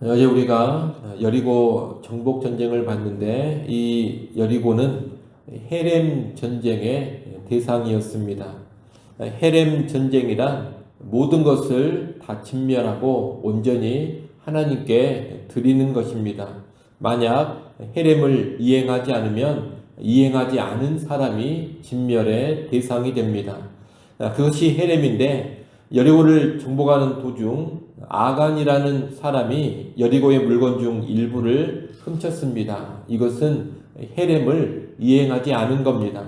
어제 우리가 여리고 정복 전쟁을 봤는데 이 여리고는 헤렘 전쟁의 대상이었습니다. 헤렘 전쟁이란 모든 것을 다 진멸하고 온전히 하나님께 드리는 것입니다. 만약 헤렘을 이행하지 않으면 이행하지 않은 사람이 진멸의 대상이 됩니다. 그것이 헤렘인데 여리고를 정복하는 도중 아간이라는 사람이 여리고의 물건 중 일부를 훔쳤습니다. 이것은 헤렘을 이행하지 않은 겁니다.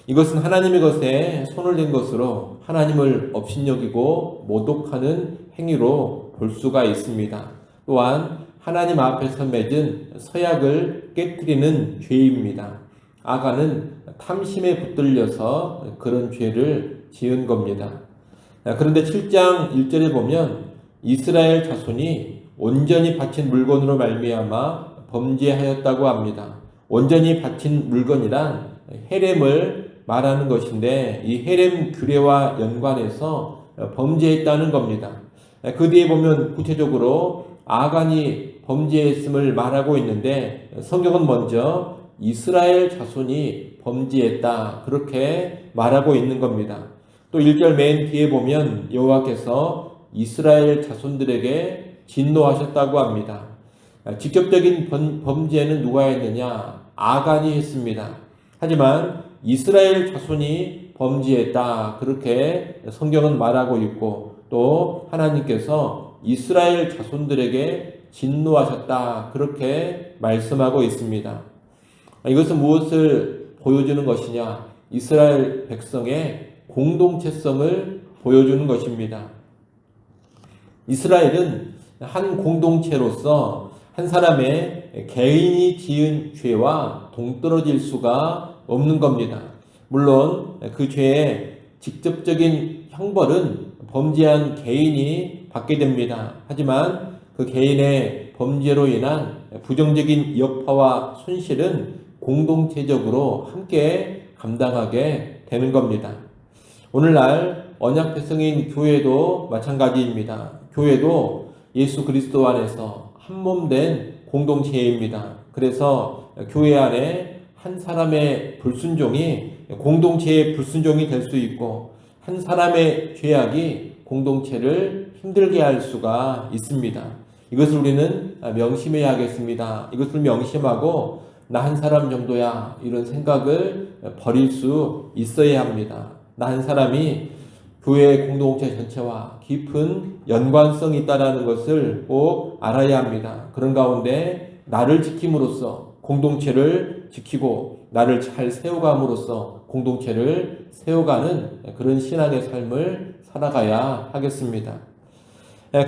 이것은 하나님의 것에 손을 댄 것으로 하나님을 업신여기고 모독하는 행위로 볼 수가 있습니다. 또한 하나님 앞에서 맺은 서약을 깨뜨리는 죄입니다. 아간은 탐심에 붙들려서 그런 죄를 지은 겁니다. 그런데 7장 1절에 보면 이스라엘 자손이 온전히 바친 물건으로 말미암아 범죄하였다고 합니다. 온전히 바친 물건이란 헤렘을 말하는 것인데 이 헤렘 규례와 연관해서 범죄했다는 겁니다. 그 뒤에 보면 구체적으로 아간이 범죄했음을 말하고 있는데 성경은 먼저 이스라엘 자손이 범죄했다 그렇게 말하고 있는 겁니다. 또 1절 맨 뒤에 보면 여호와께서 이스라엘 자손들에게 진노하셨다고 합니다. 직접적인 범죄는 누가 했느냐? 아간이 했습니다. 하지만 이스라엘 자손이 범죄했다 그렇게 성경은 말하고 있고 또 하나님께서 이스라엘 자손들에게 진노하셨다 그렇게 말씀하고 있습니다. 이것은 무엇을 보여주는 것이냐? 이스라엘 백성의 공동체성을 보여주는 것입니다. 이스라엘은 한 공동체로서 한 사람의 개인이 지은 죄와 동떨어질 수가 없는 겁니다. 물론 그 죄의 직접적인 형벌은 범죄한 개인이 받게 됩니다. 하지만 그 개인의 범죄로 인한 부정적인 여파와 손실은 공동체적으로 함께 감당하게 되는 겁니다. 오늘날 언약 백성인 교회도 마찬가지입니다. 교회도 예수 그리스도 안에서 한 몸 된 공동체입니다. 그래서 교회 안에 한 사람의 불순종이 공동체의 불순종이 될 수 있고 한 사람의 죄악이 공동체를 힘들게 할 수가 있습니다. 이것을 우리는 명심해야 하겠습니다. 이것을 명심하고 나 한 사람 정도야 이런 생각을 버릴 수 있어야 합니다. 나 한 사람이 교회 공동체 전체와 깊은 연관성이 있다는 것을 꼭 알아야 합니다. 그런 가운데 나를 지킴으로써 공동체를 지키고 나를 잘 세워감으로써 공동체를 세워가는 그런 신앙의 삶을 살아가야 하겠습니다.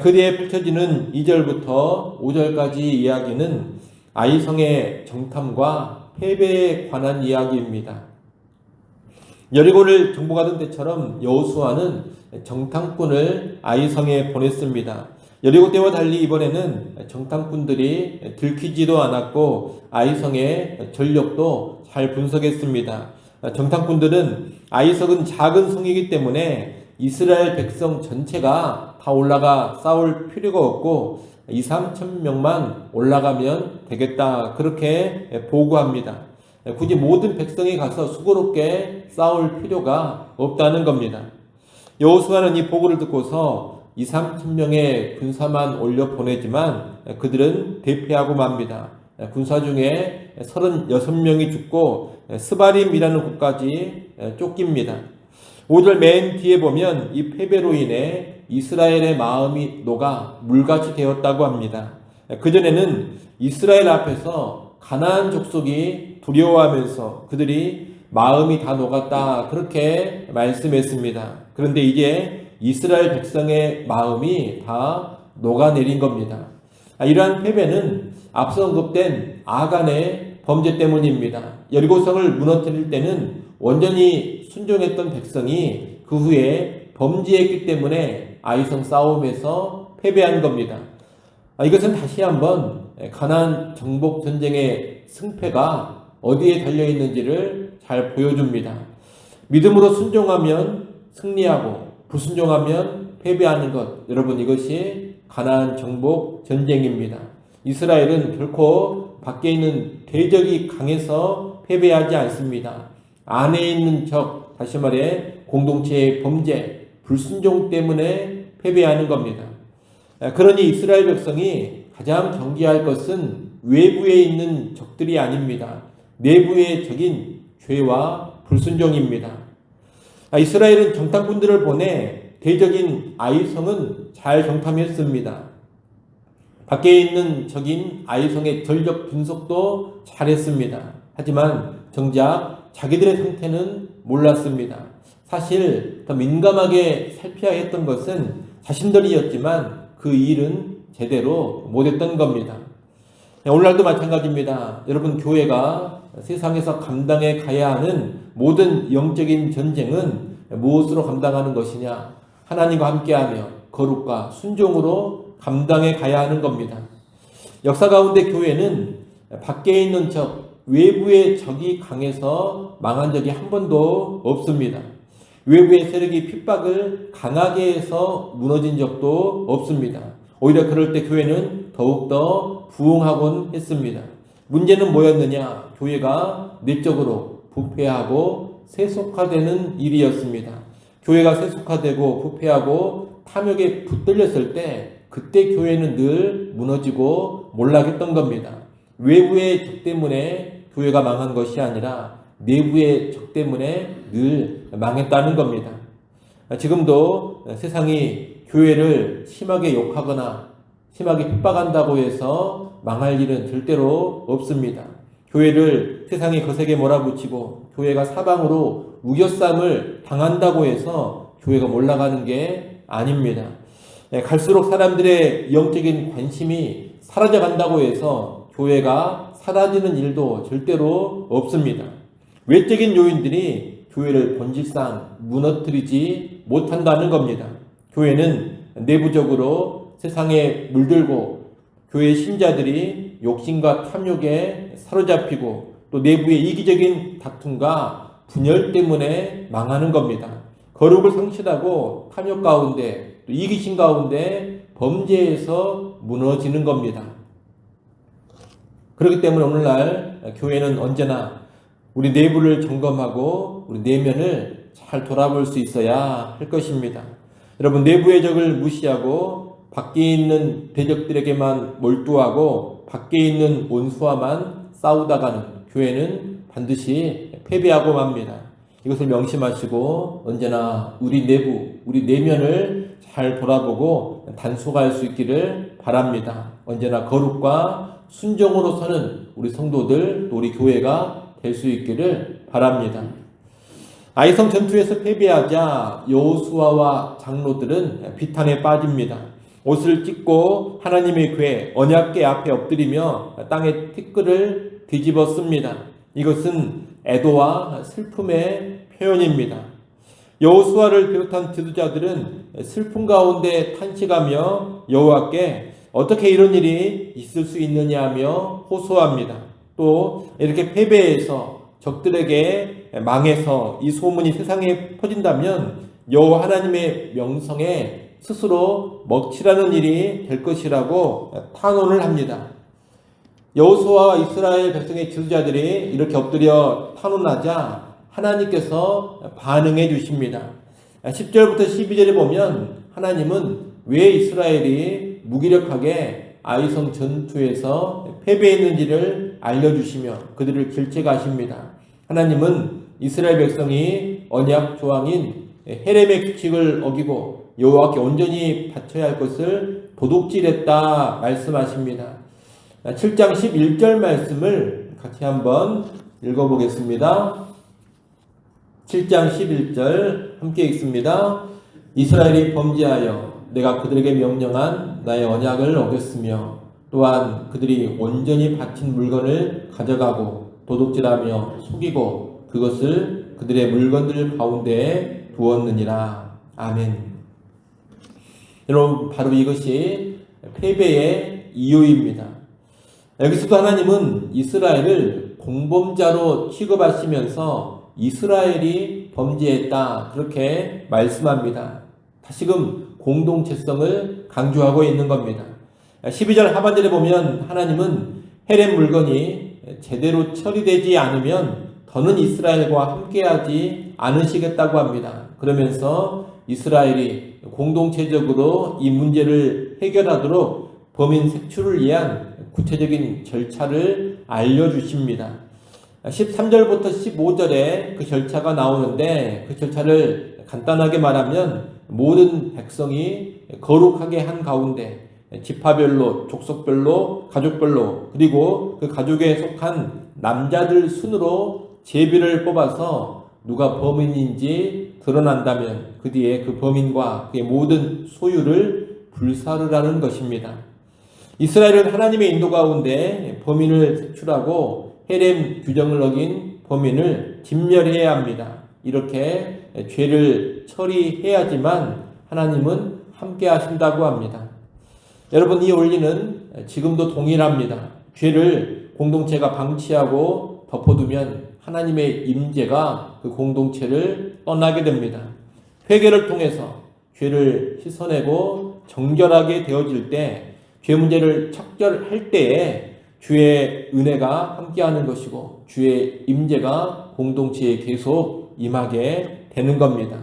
그 뒤에 펼쳐지는 2절부터 5절까지 이야기는 아이성의 정탐과 패배에 관한 이야기입니다. 여리고를 정복하던 때처럼 여호수아는 정탐꾼을 아이성에 보냈습니다. 여리고 때와 달리 이번에는 정탐꾼들이 들키지도 않았고 아이성의 전력도 잘 분석했습니다. 정탐꾼들은 아이성은 작은 성이기 때문에 이스라엘 백성 전체가 다 올라가 싸울 필요가 없고 2-3천 명만 올라가면 되겠다 그렇게 보고합니다. 굳이 모든 백성이 가서 수고롭게 싸울 필요가 없다는 겁니다. 여호수아는 이 보고를 듣고서 2-3천 명의 군사만 올려 보내지만 그들은 대피하고 맙니다. 군사 중에 36명이 죽고 스바림이라는 곳까지 쫓깁니다. 5절 맨 뒤에 보면 이 패배로 인해 이스라엘의 마음이 녹아 물같이 되었다고 합니다. 그전에는 이스라엘 앞에서 가나안 족속이 두려워하면서 그들이 마음이 다 녹았다 그렇게 말씀했습니다. 그런데 이제 이스라엘 백성의 마음이 다 녹아내린 겁니다. 이러한 패배는 앞서 언급된 아간의 범죄 때문입니다. 여리고성을 무너뜨릴 때는 온전히 순종했던 백성이 그 후에 범죄했기 때문에 아이성 싸움에서 패배한 겁니다. 이것은 다시 한번 가나안 정복 전쟁의 승패가 어디에 달려 있는지를 잘 보여줍니다. 믿음으로 순종하면 승리하고 불순종하면 패배하는 것, 여러분 이것이 가나안 정복 전쟁입니다. 이스라엘은 결코 밖에 있는 대적이 강해서 패배하지 않습니다. 안에 있는 적, 다시 말해 공동체의 범죄, 불순종 때문에 패배하는 겁니다. 그러니 이스라엘 백성이 가장 경계할 것은 외부에 있는 적들이 아닙니다. 내부의 적인 죄와 불순종입니다. 이스라엘은 정탐꾼들을 보내 대적인 아이성은 잘 정탐했습니다. 밖에 있는 적인 아이성의 전력 분석도 잘했습니다. 하지만 정작 자기들의 상태는 몰랐습니다. 사실 더 민감하게 살펴야 했던 것은 자신들이었지만 그 일은 제대로 못했던 겁니다. 오늘날도 마찬가지입니다. 여러분, 교회가 세상에서 감당해 가야 하는 모든 영적인 전쟁은 무엇으로 감당하는 것이냐? 하나님과 함께하며 거룩과 순종으로 감당해 가야 하는 겁니다. 역사 가운데 교회는 밖에 있는 적, 외부의 적이 강해서 망한 적이 한 번도 없습니다. 외부의 세력이 핍박을 강하게 해서 무너진 적도 없습니다. 오히려 그럴 때 교회는 더욱더 부흥하곤 했습니다. 문제는 뭐였느냐? 교회가 내적으로 부패하고 세속화되는 일이었습니다. 교회가 세속화되고 부패하고 탐욕에 붙들렸을 때 그때 교회는 늘 무너지고 몰락했던 겁니다. 외부의 적 때문에 교회가 망한 것이 아니라 내부의 적 때문에 늘 망했다는 겁니다. 지금도 세상이 교회를 심하게 욕하거나 심하게 핍박한다고 해서 망할 일은 절대로 없습니다. 교회를 세상이 거세게 몰아붙이고 교회가 사방으로 우겨쌈을 당한다고 해서 교회가 몰락하는 게 아닙니다. 갈수록 사람들의 영적인 관심이 사라져간다고 해서 교회가 사라지는 일도 절대로 없습니다. 외적인 요인들이 교회를 본질상 무너뜨리지 못한다는 겁니다. 교회는 내부적으로 세상에 물들고 교회 신자들이 욕심과 탐욕에 사로잡히고 또 내부의 이기적인 다툼과 분열 때문에 망하는 겁니다. 거룩을 성실하고 탐욕 가운데 또 이기심 가운데 범죄에서 무너지는 겁니다. 그렇기 때문에 오늘날 교회는 언제나 우리 내부를 점검하고 우리 내면을 잘 돌아볼 수 있어야 할 것입니다. 여러분, 내부의 적을 무시하고 밖에 있는 대적들에게만 몰두하고 밖에 있는 원수와만 싸우다가는 교회는 반드시 패배하고 맙니다. 이것을 명심하시고 언제나 우리 내부, 우리 내면을 잘 돌아보고 단속할 수 있기를 바랍니다. 언제나 거룩과 순종으로 서는 우리 성도들, 또 우리 교회가 될 수 있기를 바랍니다. 아이성 전투에서 패배하자 여호수아와 장로들은 비탄에 빠집니다. 옷을 찢고 하나님의 궤 언약궤 앞에 엎드리며 땅에 티끌을 뒤집었습니다. 이것은 애도와 슬픔의 표현입니다. 여호수아를 비롯한 지도자들은 슬픔 가운데 탄식하며 여호와께 어떻게 이런 일이 있을 수 있느냐며 호소합니다. 또 이렇게 패배해서 적들에게 망해서 이 소문이 세상에 퍼진다면 여호와 하나님의 명성에 스스로 먹칠하는 일이 될 것이라고 탄원을 합니다. 여호수아와 이스라엘 백성의 지도자들이 이렇게 엎드려 탄원하자 하나님께서 반응해 주십니다. 10절부터 12절에 보면 하나님은 왜 이스라엘이 무기력하게 아이성 전투에서 패배했는지를 알려주시며 그들을 질책하십니다. 하나님은 이스라엘 백성이 언약 조항인 헤렘의 규칙을 어기고 여호와께 온전히 바쳐야 할 것을 도둑질했다 말씀하십니다. 7장 11절 말씀을 같이 한번 읽어보겠습니다. 7장 11절 함께 읽습니다. 이스라엘이 범죄하여 내가 그들에게 명령한 나의 언약을 어겼으며 또한 그들이 온전히 바친 물건을 가져가고 도둑질하며 속이고 그것을 그들의 물건들 가운데에 두었느니라. 아멘. 여러분, 바로 이것이 패배의 이유입니다. 여기서도 하나님은 이스라엘을 공범자로 취급하시면서 이스라엘이 범죄했다 그렇게 말씀합니다. 다시금 공동체성을 강조하고 있는 겁니다. 12절 하반절에 보면 하나님은 헤렘 물건이 제대로 처리되지 않으면 더는 이스라엘과 함께하지 않으시겠다고 합니다. 그러면서 이스라엘이 공동체적으로 이 문제를 해결하도록 범인 색출을 위한 구체적인 절차를 알려주십니다. 13절부터 15절에 그 절차가 나오는데 그 절차를 간단하게 말하면 모든 백성이 거룩하게 한 가운데 지파별로, 족속별로, 가족별로 그리고 그 가족에 속한 남자들 순으로 제비를 뽑아서 누가 범인인지 드러난다면 그 뒤에 그 범인과 그의 모든 소유를 불사르라는 것입니다. 이스라엘은 하나님의 인도 가운데 범인을 색출하고 헤렘 규정을 어긴 범인을 진멸해야 합니다. 이렇게 죄를 처리해야지만 하나님은 함께 하신다고 합니다. 여러분, 이 원리는 지금도 동일합니다. 죄를 공동체가 방치하고 덮어두면 하나님의 임재가 그 공동체를 떠나게 됩니다. 회개를 통해서 죄를 씻어내고 정결하게 되어질 때 죄 문제를 척결할 때에 주의 은혜가 함께하는 것이고 주의 임재가 공동체에 계속 임하게 되는 겁니다.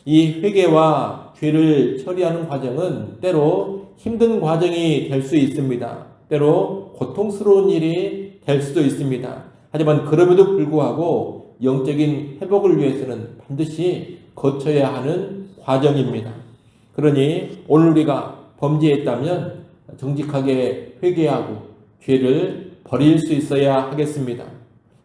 이 회개와 죄를 처리하는 과정은 때로 힘든 과정이 될 수 있습니다. 때로 고통스러운 일이 될 수도 있습니다. 하지만 그럼에도 불구하고 영적인 회복을 위해서는 반드시 거쳐야 하는 과정입니다. 그러니 오늘 우리가 범죄했다면 정직하게 회개하고 죄를 버릴 수 있어야 하겠습니다.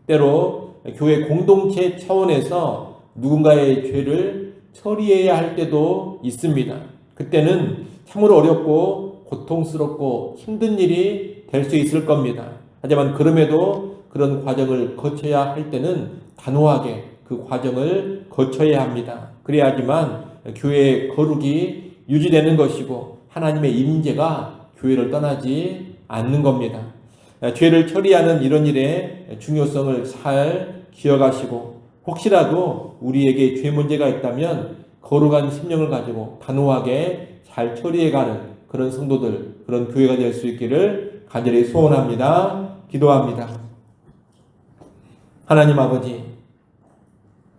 때로 교회 공동체 차원에서 누군가의 죄를 처리해야 할 때도 있습니다. 그때는 참으로 어렵고 고통스럽고 힘든 일이 될 수 있을 겁니다. 하지만 그럼에도 그런 과정을 거쳐야 할 때는 단호하게 그 과정을 거쳐야 합니다. 그래야지만 교회의 거룩이 유지되는 것이고 하나님의 임재가 교회를 떠나지 않는 겁니다. 죄를 처리하는 이런 일의 중요성을 잘 기억하시고 혹시라도 우리에게 죄 문제가 있다면 거룩한 심령을 가지고 단호하게 잘 처리해가는 그런 성도들, 그런 교회가 될 수 있기를 간절히 소원합니다. 기도합니다. 하나님 아버지,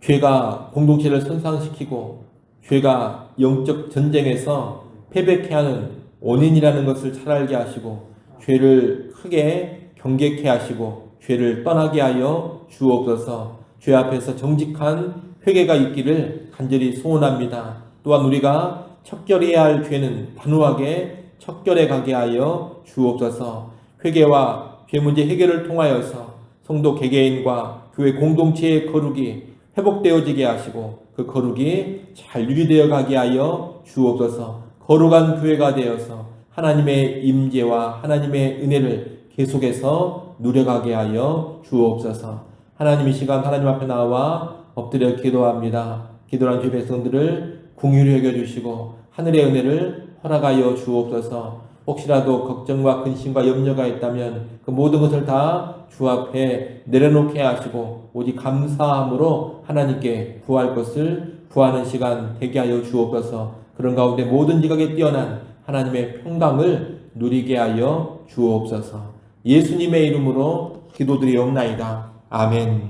죄가 공동체를 손상시키고 죄가 영적 전쟁에서 패배케 하는 원인이라는 것을 잘 알게 하시고 죄를 크게 경계케 하시고 죄를 떠나게 하여 주옵소서. 죄 앞에서 정직한 회개가 있기를 간절히 소원합니다. 또한 우리가 척결해야 할 죄는 단호하게 척결해 가게 하여 주옵소서. 회개와 죄 문제 해결을 통하여서 성도 개개인과 교회 공동체의 거룩이 회복되어지게 하시고 그 거룩이 잘 유지되어 가게 하여 주옵소서. 거룩한 교회가 되어서 하나님의 임재와 하나님의 은혜를 계속해서 누려가게 하여 주옵소서. 하나님 이 시간 하나님 앞에 나와 엎드려 기도합니다. 기도한 주의 백성들을 긍휼히 여겨주시고 하늘의 은혜를 허락하여 주옵소서. 혹시라도 걱정과 근심과 염려가 있다면 그 모든 것을 다 주 앞에 내려놓게 하시고 오직 감사함으로 하나님께 구할 것을 구하는 시간 되게 하여 주옵소서. 그런 가운데 모든 지각에 뛰어난 하나님의 평강을 누리게 하여 주옵소서. 예수님의 이름으로 기도드리옵나이다. 아멘.